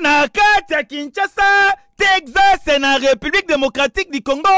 na kati ya Kinshasa, Texas na République démocratique du Congo,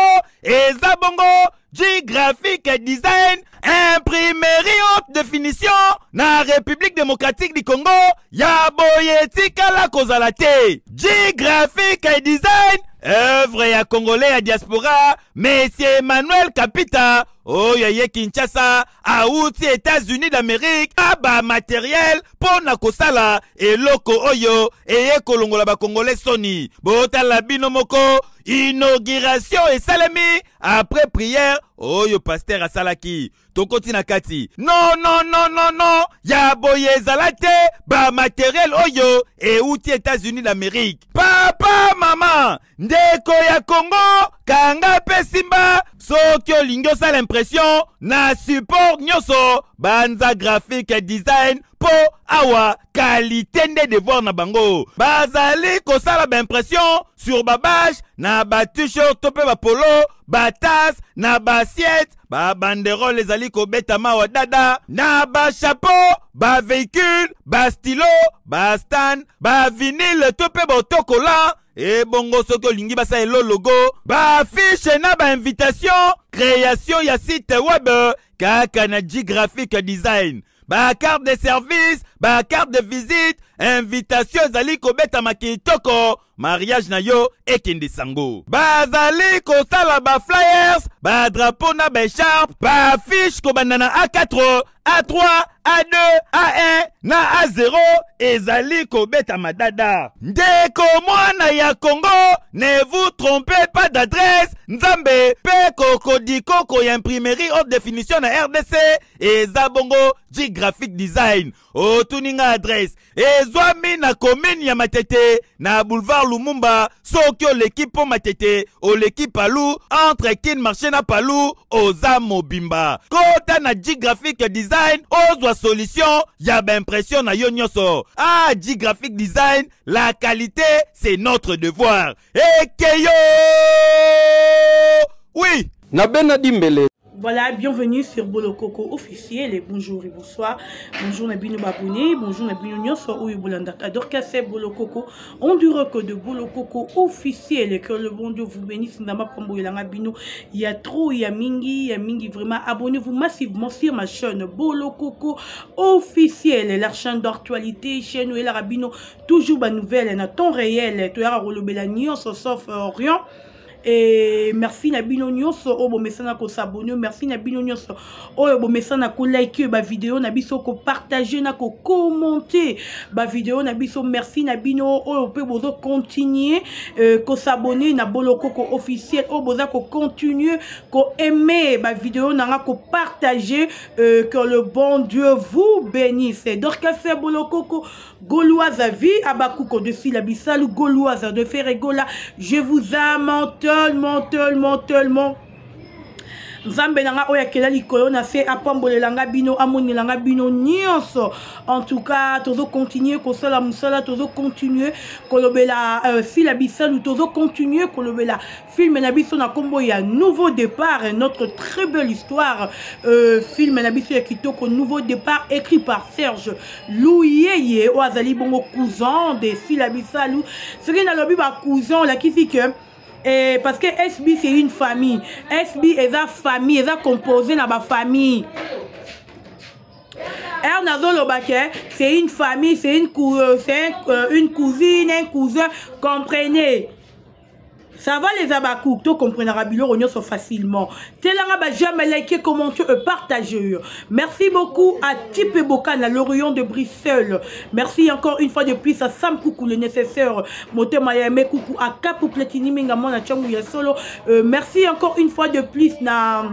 eza bongo G-Graphic Design, imprimerie haute définition na République démocratique du Congo, ya boye tikala kozala te. G-Graphic Design, œuvre ya Congolais ya diaspora, Monsieur Emmanuel Kapita, oyo ye Kinshasa, auti États-Unis d'Amérique, aba matériel pona kosala eloko oyo eye kolongola ba Congolais soni. Botala bino moko, inauguration et salami après prière oyo pasteur asalaki. Tokoti na kati. Non, non, non, non, non. Ya boye zalate ba matériel oyo e outi États-Unis d'Amérique. Papa, maman, ndeko ya Congo, kanga pe simba, soki olingi osala l'impression na support nyoso, banza graphique design po awa qualité nde devoir na bango. Bazali kosala ba impression sur ba badge na ba t-shirt to pe ba polo, ba tasse na ba assiette, ba banderole ezali kobeta mawa dada, na ba chapeau, ba véhicule, ba stylo, ba stand, ba vinyle to pe ba autocollant. Et bongo soko lingi basa elo logo, ba affiche na ba invitation, création ya site web, kaka na G-Graphic Design. Ba carte de service, ba carte de visite, invitation zali kobeta makitoko, mariage na yo ekende sango. Ba zali kosala ba flyers, ba drapeau na ba écharpe, ba affiche kobanda na A4, A3, A2, A1, na A0, ezali kobeta madada. Ndeko mwana ya Congo, ne vous trompez pas d'adresse, Nzambe, pe kokodiko ko imprimerie haute définition na RDC, eza bongo G-Graphic Design. Otuninga adresse, ezwami na commune ya Matete, na boulevard Lumumba, sokyo l'équipe po Matete, o l'équipe Palou, entre kin marché na Palou, oza mobimba. Kota na G-Graphic Design, ozwa solution, ya ba impression na yo nyoso. Ah, G-Graphic Design, la qualité, c'est notre devoir. Ekeyo! Oui! Nabena Dimbele. Voilà, bienvenue sur Bolokoko officiel et bonjour et bonsoir. Bonjour Nabino Babouni, bonjour Nabino Nyoso ou Ibolandaka. Dorkase Bolokoko, on dirait que de Bolokoko officiel et que le bon Dieu vous bénisse. Nama Pombo Yelanga Bino, il y a trop, il y a mingi vraiment. Abonnez-vous massivement sur ma chaîne Bolokoko officiel, la chaîne d'actualité, chaîne où il y a Rabino, toujours ma nouvelle, en temps réel, tu as relobé Nyoso sauf rien. Et merci Nabino Nyonso obo mesana ko s'abonner, merci Nabino Nyonso obo mesana ko like ba vidéo nabiso ko partager na ko commenter ba vidéo nabiso, merci Nabino obo pe bozo continuer ko s'abonner na Bolokoko officiel obo za ko continuer ko aimer ba vidéo na ko partager, que le bon Dieu vous bénisse. Donc c'est Bolokoko Gauloise à vie abakuko de Silabisalu Gauloise de Ferregola, je vous aime tellement. Nzambe nanga oya kela likolo na se apambole langa bino amoni langa bino nyonso. En tout cas, tozo continuer ko sala musala, tozo continuer kolobela Silabisalu, tozo continuer kolobela film na biso na kombo ya nouveau départ, notre très belle histoire, film na biso ya kitoko nouveau départ écrit par Serge Louyeye o azali bongo cousin de Silabisalu. Ce qui na lobi ba cousin la kisi que parce que SB c'est une famille. SB est une famille, est composé dans ma famille. C'est une famille, c'est une cousine, un cousin, comprenez. Ça va les abakou, tu comprendras Rabilo Rognoso facilement. Telanga jamais liker, commenter et partager. Merci beaucoup à Tipe Bokan, à l'Orient de Bruxelles. Merci encore une fois de plus à Sam Koukou, le nécessaire. Moté Mayame Koukou, à Kapou Pletini Mingamon, à Tchangou Solo. Merci encore une fois de plus na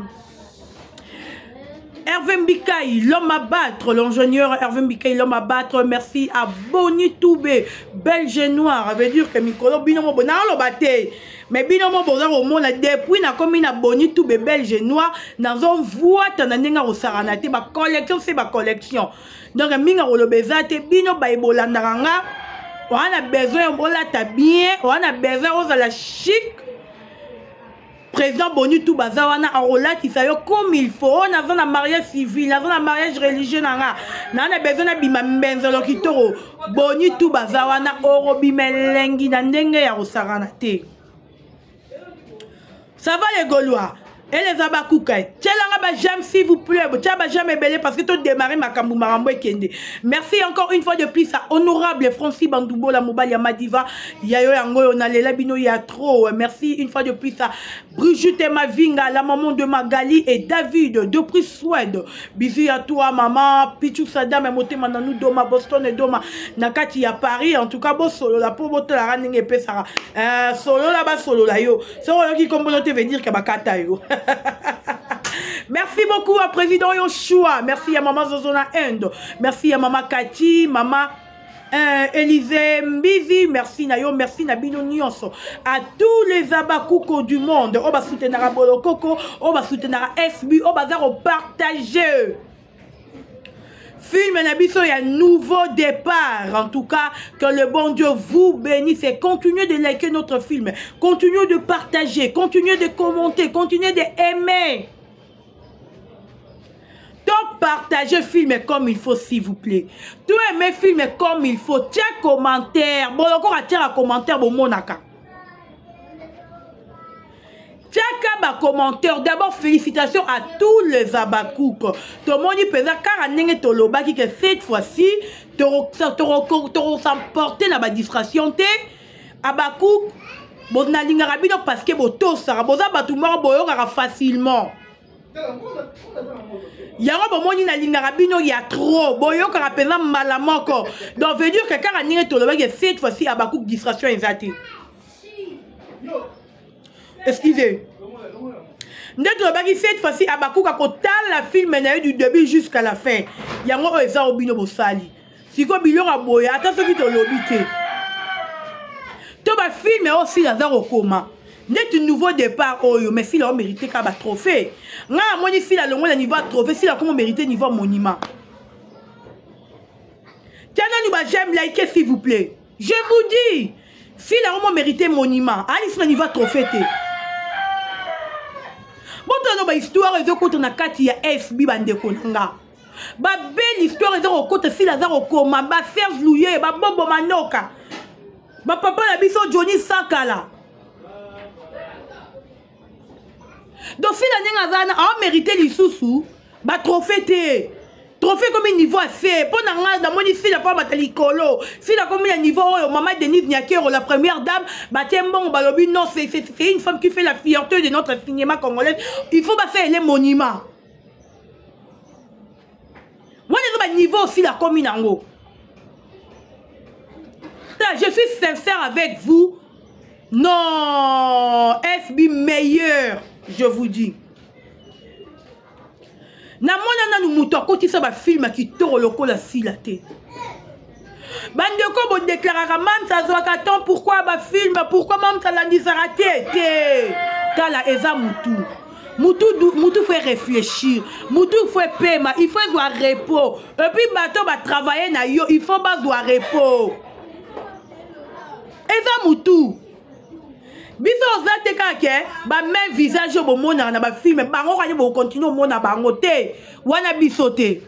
Hervé Mbikaï, l'homme à battre, l'ingénieur Hervé Mbikaï, l'homme à battre. Merci à Boni Toubé, Belge Noir. Ça veut dire que Mikolo Binomo Bonaro Baté. Mais Binomo Bonaro Mona, depuis na comme na Boni Toubé, Belge Noir, dans un voie, t'en as n'enga au Saranate, ma collection, c'est ma collection. Donc, Minga Rolobezate, Bino Baïbolandaranga, on a besoin, on l'a bien, on a besoin, on a la chic. président Boni tout bazawana arola qui sayo comme il faut. On a besoin d'un mariage civil, on a besoin d'un mariage religieux nanga. On a besoin d'un bima mbenzolo kitoro. Boni tout bazawana oro bimelengi na ndenge ya rosarana te. Ça va les Gaulois? Et les Abakouka, j'aime s'il vous plaît, jamais belé parce que tu démarré ma kambu marambo et kende. Merci encore une fois de plus à honorable Francis Bandoubo, la Mobile Yamadiva, Yayo Yango, on a les labino, il y a trop. Merci une fois de plus à Brigitte Mavinga, la maman de Magali et David de Pris Swed. Bisous à toi, maman, Pichou Sadam, Moté Mananou, Doma, Boston et Doma, Nakati à Paris. En tout cas, bon solo, la pauvre la running et Pessara. Solo là-bas, solo là, yo. Solo qui communauté veut dire qu'il y a Bakata, yo. Merci beaucoup à président Yoshua. Merci à maman Zozona Endo. Merci à maman Kati, maman Élisée Mbizi. Merci Nayo, merci Nabino Nyonso. À tous les abakouko du monde. On va soutenir Bolo Coco, on va soutenir SB, on va partager. Film Nabiso, il y a un nouveau départ. En tout cas, que le bon Dieu vous bénisse et continuez de liker notre film. Continuez de partager, continuez de commenter, continuez d'aimer. Donc, partagez le film comme il faut, s'il vous plaît. Tout aimer le film comme il faut. Tiens, commentaire. Bon, encore à tiens un commentaire, bon, monaka. Tiens, commentaire. D'abord, félicitations à tous les abakouk. Tout le monde peut dire car n'est toloba qui que cette fois-ci, tu emporté la distraction abakouk. Bon, na linga rabino parce que boto sara boza batuma boyo facilement. Yaro bomoni na linga rabino il y a trop boyo kara pena malamoko. Donc veut dire que car n'est toloba que cette fois-ci abakouk distraction exacte. Excusez. Cette fois-ci, Abakou a compté la film du début jusqu'à la fin. Il y a un eza obino bosali. Si ko bilon a boya, attention qui te l'obité. Tout le film est aussi dans un coma. Net un nouveau départ, mais si a mérité qu'à trophée. Nga moni si la longue niveau trophée, si la comment mérité niveau monument. Tiens, nous j'aime liker s'il vous plaît. Je vous dis, si la comment mérité monument, allez sur le niveau trophée. Bon, ba histoire est de na kati ya SB bandeko nanga. Ba belle histoire est de côté si la zaro koma ba Serge Louye ba Bobo Manoka. Ba papa la biso Johnny Sankala. Donc si la nenga zana a mérité lisusu ba trophée té. Trophée comme un niveau assez. Pour na moni si la femme batali colo. Si la comme un niveau maman Denise Nyakero la première dame, batembo balobi non c'est une femme qui fait la fierté de notre cinéma congolais. Il faut passer les monuments. Moi je niveau aussi la commune en haut. Je suis sincère avec vous. Non, SB meilleur, je vous dis. Na mona na muto akoti sa ba film qui toro lokola silate. Bandeko bo déclarera mam sa zoaka tant pourquoi ba film pourquoi mam sa landisarate té. Kala eza mutu. Mutu faut réfléchir. Mutu faut paiement, il faut avoir repos. Et puis bato ba travailler na yo, il faut pas avoir repos. Eza mutu. Biso ozate kake ba même visage bo mona na ba film bango kanye bo continue mona bango te wana biso te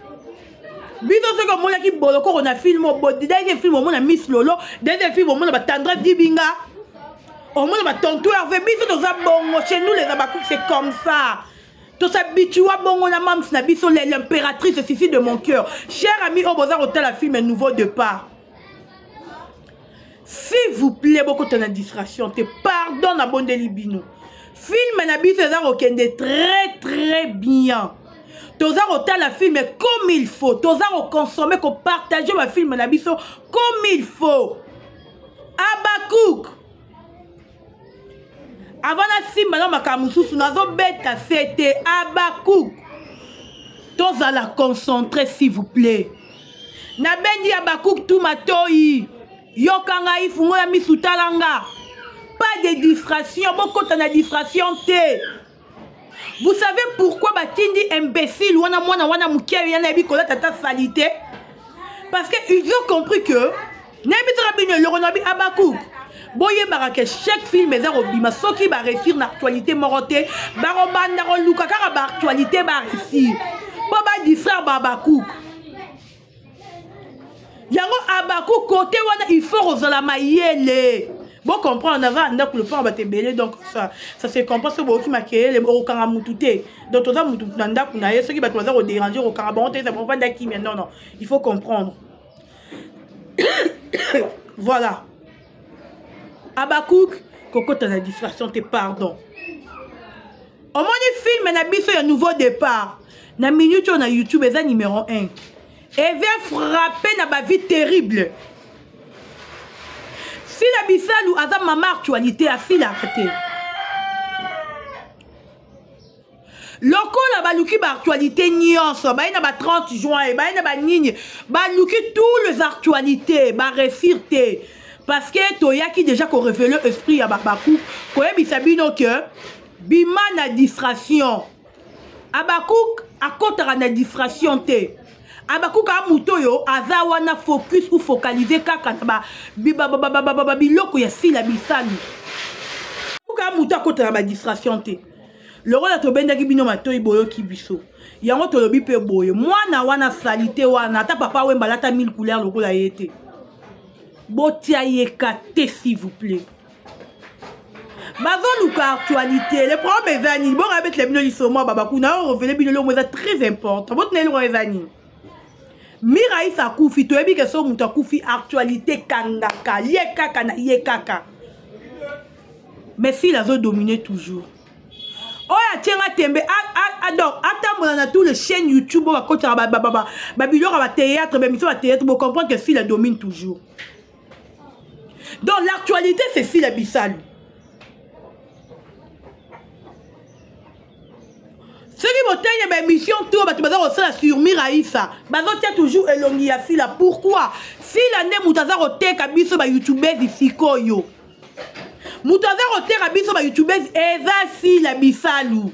biso ce que mona ki boloko na film bo deuxième film mona Miss Lolo deuxième film mona ba Tandra Dibinga on mona ba tonto Hervé biso to za bongo chez nous les abakou c'est comme ça to s'habitue à bongo na mams na biso l'impératrice Sissi de mon cœur cher ami oboza hotel la film un nouveau départ. S'il vous plaît, beaucoup de distraction. Te pardonne à Bondeli Bino. Film Nabi César Okende très très bien. Tozar hotel la film comme il faut. Tozar consommer, qu'on partage ma film Nabi comme il faut. Abakouk. Avant la simba na makamususu nazo beta c'était Abakouk. Tozar la concentrer s'il vous plaît. Na bendi Abakouk tout matoi. Yokanga ifungo ya misutalanga. Pas de distraction, beaucoup de distraction té. Vous savez pourquoi batindi imbécile wana mukia yana bikola tata salité? Parce que ils ont compris que n'habite rabine le ronabi Abakouk. boye barake chaque film eza robima soki ba réussir na actualité moroté barobanda ko luka kaka ba actualité ba réussir po ba distraire Abakouk yango Abakouk côté wana il faut rozola mayele bon comprendre avant ndako le port ba te belé donc ça se comprend ce bo ki makele o kanga mututé donc toza mutu na ndako na ye soki ba toza ko déranger o kanga bon te ça va vendre qui mais non il faut comprendre voilà Abakouk Coco t'as la distraction te pardon au moins film na biso un nouveau départ na minute on a YouTube eza numéro 1 et vient frapper na ba vie terrible si la bisalou aza mama actualité a fil arrêté lokola baluki ba actualité nyonso ba na ba 30 juin et ba na ba nini baluki tous les actualités ba refirté parce que toyaki déjà ko révéler esprit ya Abakouk ko yebisa bino que bima na distraction Abakouk akotara na distraction te Abakouk a mutoyo aza wana focus ou focaliser kaka na ba biloko ya sila bisani ka muto akotara ba distraction te le rôle to bendaki bino matoyi boyo kibiso yango to lobi pe boyo mwana wana salite wana ata papa wemba lata 1000 couleurs lokola yete botia yeka te s'il vous plaît bazo luka actualité le problème est venu bon avec les bino lisoma Babakou na révéler bino le est très important votre nelo est venu Miraïsa Koufi to ebi ke so muta Koufi actualité kangaka yekaka na yekaka mais si la zo dominer toujours oya tienga tembe donc attends na tous les chaînes YouTube ba kotira ba biloko ba théâtre ba mission ba théâtre pour comprendre que si la domine toujours. Donc l'actualité c'est si la Bisalou. Ce qui m'oteigne ba émission tout ba baza resala sur Miraïsa bazo tia toujours elongi ya fila pourquoi si la ne mutaza roteka biso ba YouTubers isikoyo mutaza roteka biso ba YouTubers eza si la Bisalou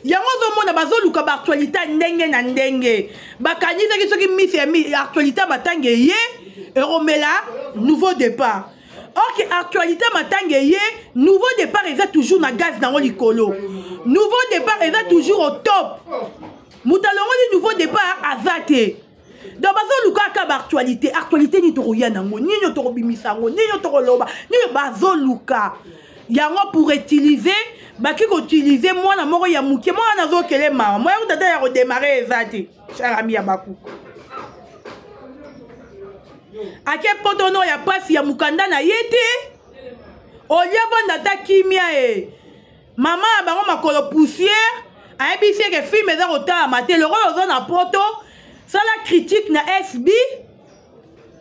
yango zo mona bazo luka ba actualité ndenge na ndenge bakanisa ki soki misi actualité batange ye eromela nouveau départ ok actualité batange ye nouveau départ eza toujours na gaz dans likolo nouveau départ eza toujours au top mutalongo ni nouveau départ azate donc bazo luka ka ba actualité ni toroya nango ni nyo torobimisa ngo ni nyo toroloba ni bazo luka yango pour utiliser baki ko utiliser mwana moko ya muke mwana nazo kele mama moya utata ya redémarrer ezate cher ami Abakouk ake potono ya pasi ya mukanda na yete oliava ndata kimia mama bango makolo poussière ayebisi ke film eza kotala mate le roi ozo na poto sala critique na SB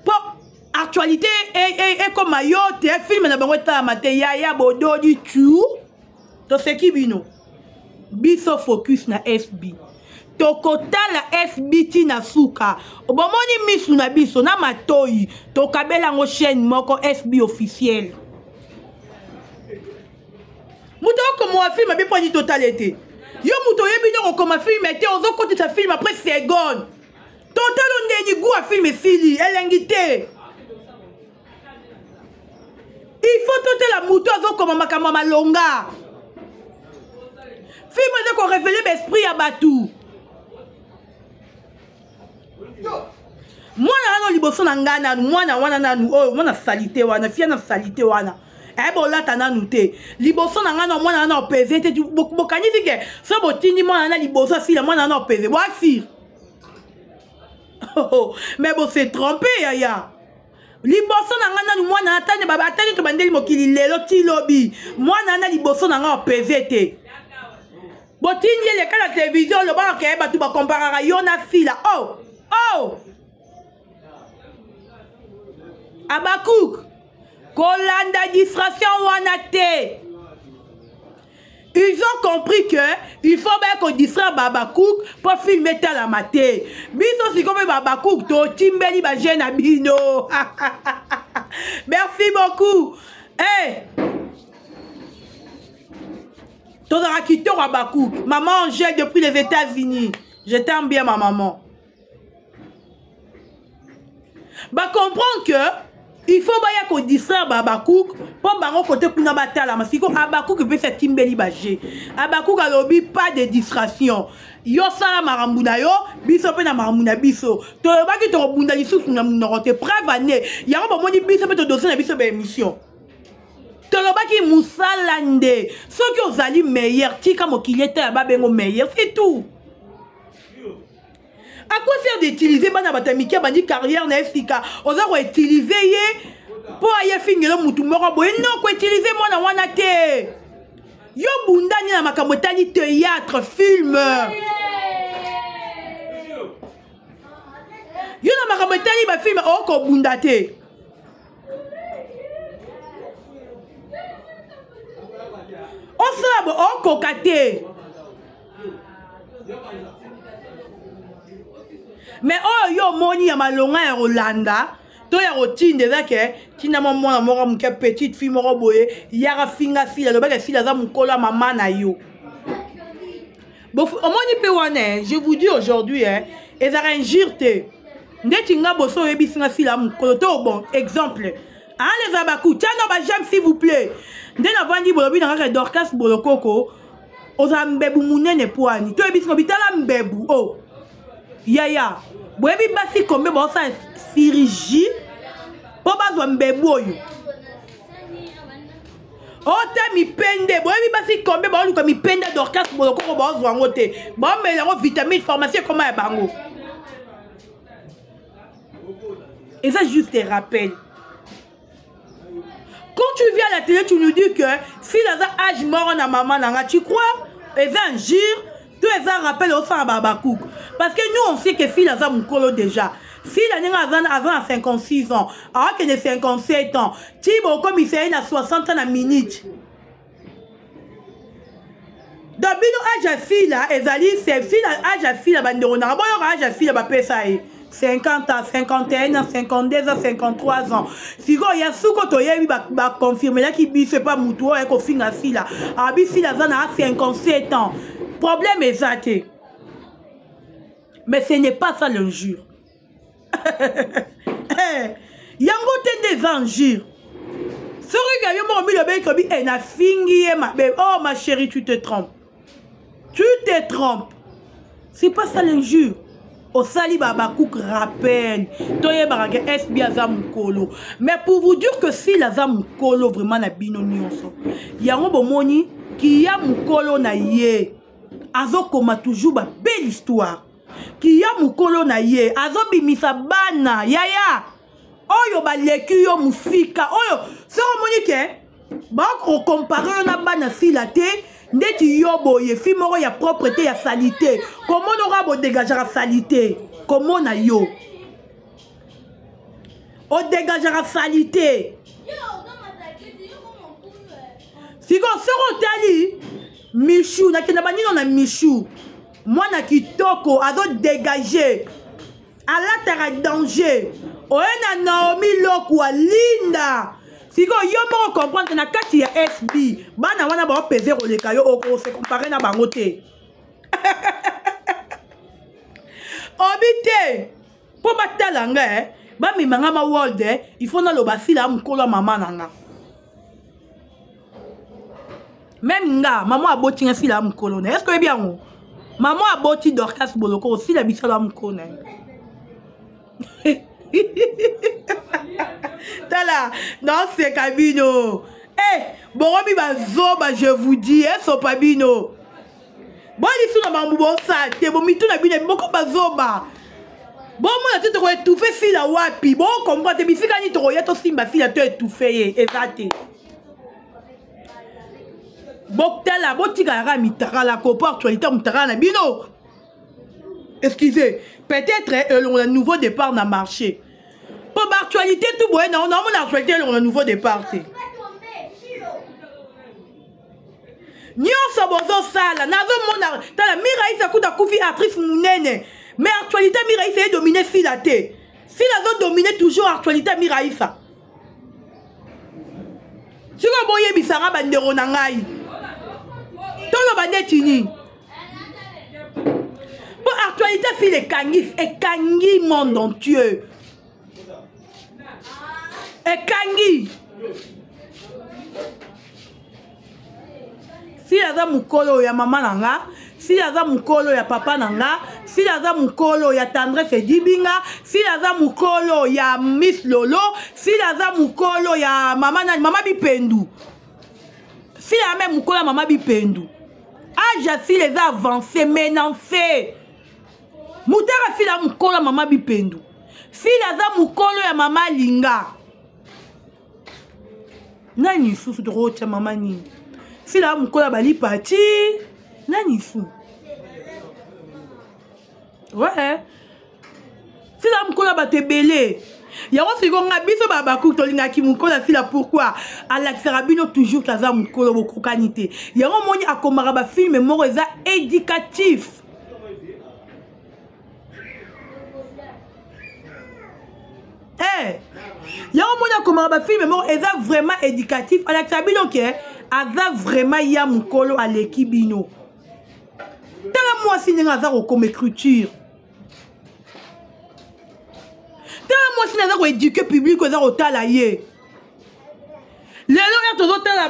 pour actualité et comme ayote film na bango etala mate ya bododi tu to seki bino biso focus na SB tokotala SB tina suka obomoni misu na biso na matoyi tokabela ngo chaîne moko SB officiel muto comme un film bien pas totalité yo muto yebi no comme un film était ozo côté sa film après seconde total on ndeni goût à film fili elengité il faut total la muto ozo comme makama malonga film de ko révéler l'esprit à Batou mwana ano liboso na ngana mwana wana nanu oh mwana salité wana fia na salité wana bolata nanu te liboso na ngana mwana na opeze te bokani dike so botindi mwana na liboso fila mwana na opeze bo afir mais bo se tromper yaya liboso na ngana mwana atane baba atane to bandeli mokili lelo ti lobi mwana na liboso na ngana opeze te botindi le kala télévision lo ba ke ba tu ba comparera yo na fila oh Abakouk kolanda distraction wana te ils ont compris que il faut bien qu'on distraire Abakouk pour filmer la maté biso si comme Abakouk to timbeli ba jeune abino merci beaucoup toi as quitté Abakouk maman Angèle depuis les États-Unis je t'aime bien ma maman bah comprendre que il faut baya ko distraire Abakouk pour bango côté kuna batala masiko Abakouk peut se timbeli bagé Abakouk alobi pas de distraction yo sala marambu na yo biso pe na marambu na biso to baki to bunda lisusu na mnote preuve année yango ba moni biso pe to dossier na biso ba émission to baki musalande soki ozali meilleur tika mokilete ya babengo meilleur c'est tout. À quoi sert d'utiliser bana batamiki bandi carrière na Afrika oza ko utiliser ye pour aye fingelo mutu moko boye non ko utiliser moi na wana te yo bundani na makambo tali théâtre film yo na makambo tali ba film o ko bunda te o sabo o ko kate. Mais oh yo moni ya malonga ya Rolanda to ya rotine déjà que tina mona moko muke petite fille moko boye yara finga fille le baka fille za mukolo maman na yo. Bon omoni pe wane je vous dis aujourd'hui et ça injurte ndeti nga boso yebi singa fille la mukolo to bon exemple hein les Abakou tiano ba j'aime s'il vous plaît ndena vandi bolobi na ka Dorcas Bolokoko ozambebu munene poani to yebi singa bitala mbebu oh yaya boyebi basi kombe ba sa chirurgie po bazwa mbebu oyo ota mipende boyebi basi kombe ba luka mipende Dorcas Bolokoko ba ozwa ngote ba mela ngo vitamine pharmacie comme ya bango et ça juste un rappel. Quand tu viens à la télé tu nous dis que si la âge mort na maman nanga tu crois et ça un gire. Tout ça rappelle au sang à Abakouk. Parce que nous, on sait que fille a mukolo déjà. Fille a 56 ans. Alors qu'elle a 57 ans. Thibaut, comme il fait, il a 60 ans à minute. Donc, âge à fille, c'est fille âge à fille, bandérona. Bon, âge à fille, 50 ans, 51 ans, 52 ans, 53 ans. Si il y a ce que tu as confirmé, là, qui ne pas moutou, et qu'on finit à fille, là. Alors, fille a 57 ans. Problème est zaté. Mais ce n'est pas ça l'injure. Yango ten des injures. Ce regard, yo mo mi le bec comme na fingi ma bébé. Oh ma chérie, tu te trompes. Tu te trompes. C'est pas ça l'injure. Au sali Abakouk rappelle. Toye barage SB azamukolo. Mais pour vous dire que si la zamukolo vraiment na bino nyonso. Yango bomoni ki ya mukolo na ye. Azo koma toujours ba belle histoire. Ki ya mukolo na ye. Azo bimisa bana. Yaya. Oyo ba leki yo musika. Oyo. So moni ke. Ba ko comparer na bana fila te. Ndeti yo boye. Fi moro ya propreté ya salité. Comment on aura bo dégager la salité? Comment na yo? O dégager la salité. Si on se retali. Michou, na kena bani na Michou. Moi na kitoko, azo dégager. Ala tara danger. Oena Naomi Loku Linda. Si go yo mo comprendre na kati ya SB, bana wana ba peser oleka yo o se comparer na bangote. Obité. Po batalanga ba mi manga ma world il faut na lo basila mukolo mama nanga. Même nga, maman a boti un fil à mon colonel. Est-ce que c'est bien? Maman a boti Dorcas Boloko aussi la bise à mon colonel. T'as là, non, c'est Cabino. Eh, Boromi Bazoba, je vous dis, eh, so Pabino. Bon, ils sont dans mon bon sac, t'es bon, mitou na bine, bon, comme Bazoba. Bon, moi, tu te étouffé fil à wapi. Bon, comme quoi, t'es bifika ni te royato simba fil à te étouffé, exacté. Boktala, botikara mitara la copa actualité mitara na bino. Excusez, peut-être on a un nouveau départ dans le marché. Pour l'actualité tout bon, non, non, l'actualité on a un nouveau départ. Nyo sobozo sala, nazo mona, tala Miraïsa kuta kufi actrice munene. Mais actualité Miraïsa est dominée filaté. Si la zone domine toujours actualité Miraïsa. Si vous voyez bisara bandero nangai. Tolo bandetini. Pour actualité fille les kangis et kangi monde entier. ekangi si aza mukolo ya mama nanga, si aza mukolo ya papa nanga, si aza mukolo ya Tendresse Dibinga, si aza mukolo ya Miss Lolo, si aza mukolo ya mama nani, mama Bipendu, si la même mukolo ya mama Bipendu, âge si les a avancés menancés, mutara si la mukolo ya mama Bipendu, si aza mukolo ya mama Linga, nani susu drocha mama ni. Si la mukolo bali parti, nani fou. Ouais. Si la mukolo ba te belé. Yango siko nga biso ba baku tolinga ki mukolo si la pourquoi Alex Rabino toujours kaza mukolo boko kanité. Yango moni akomara ba film moko eza éducatif. Eh. Yango moni akomara ba film moko eza vraiment éducatif. Alex Rabino ke aza vraiment ya mukolo à l'équibino. Tala moi si nga za comme écriture. Tala moi si nga za éduquer public za otala ye. Lelo ya tozo tala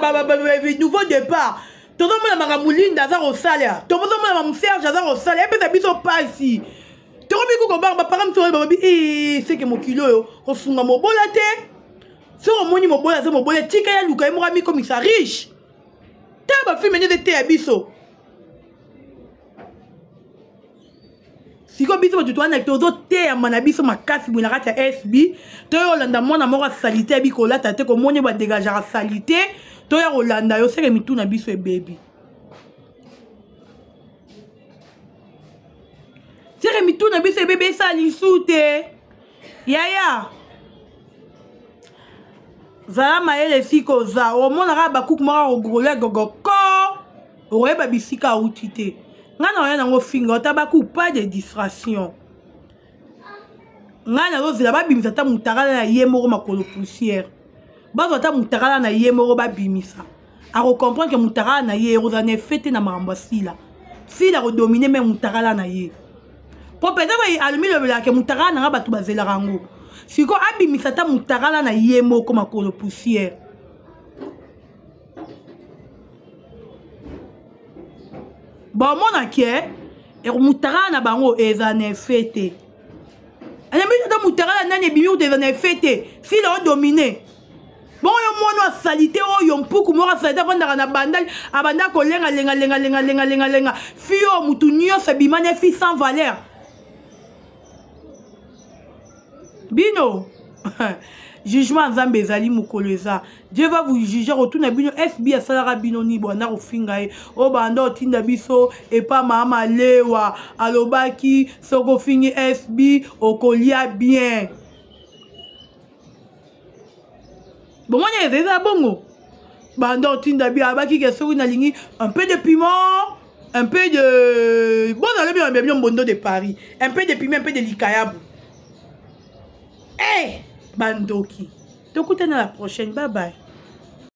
nouveau départ. Tozo mona makamulinda za rosalia. Tozo mona mamserge za rosalia. Et puis biso pasi. Torobi ko ba parents to ba bi c'est que mon kilo yo ofunga mobola te. Si on moni mobola za mobola tika ya luka mo ami comme ça riche. Taba fi menye de te abiso. Siko biso tu toana tozo te ya manabiso makasi bina kata SB. To yo landa mona moko salité abi ko lata te ko moni ba dégager salité. To ya Rolanda yo seke mitu na biso e baby. Seke mitu na biso e bébé sali soute. Yaya. Zala maele siko za o mona ka bakuku mara ogole gogoko o eba bisika outité ngana oya nango finga tabaku pas de distraction ngana zo zila ba bimisa ta mutakala na yemoko makolo poussière bazo ta mutakala na yemoko ba bimisa a comprendre que mutakala na ye rozane fete na maramba sila sila ko dominer même mutakala na ye po peut-être alumi le la que mutakala na ba tu bazela rango. Siko abimisa ta mutakala na yemo comme makolo poussière. Bon mon aké et mutakala na bango ezane fete. Anami ta mutakala na ne bimi ou ezane fete. Si la dominer. Bon yo mono salité o yo mpuku mo salité vanda na bandal abanda ko lenga. Fio mutu nyonso bimane fi sans valeur. Bino, jugement Nzambe ezali mukoleza. Dieu va vous juger retourne bino SB asalara bino ni bwana ofinga e o banda otinda biso e pa mama lewa alobaki soko fingi SB okolia bien. Bon moi ezeza bongo. Banda otinda bi abaki ke soko na lingi un peu de piment, un peu de bon dans le bien bondo de Paris, un peu de piment, un peu de likayabu. Hey, Bandoki. Donc, à la prochaine. Bye bye.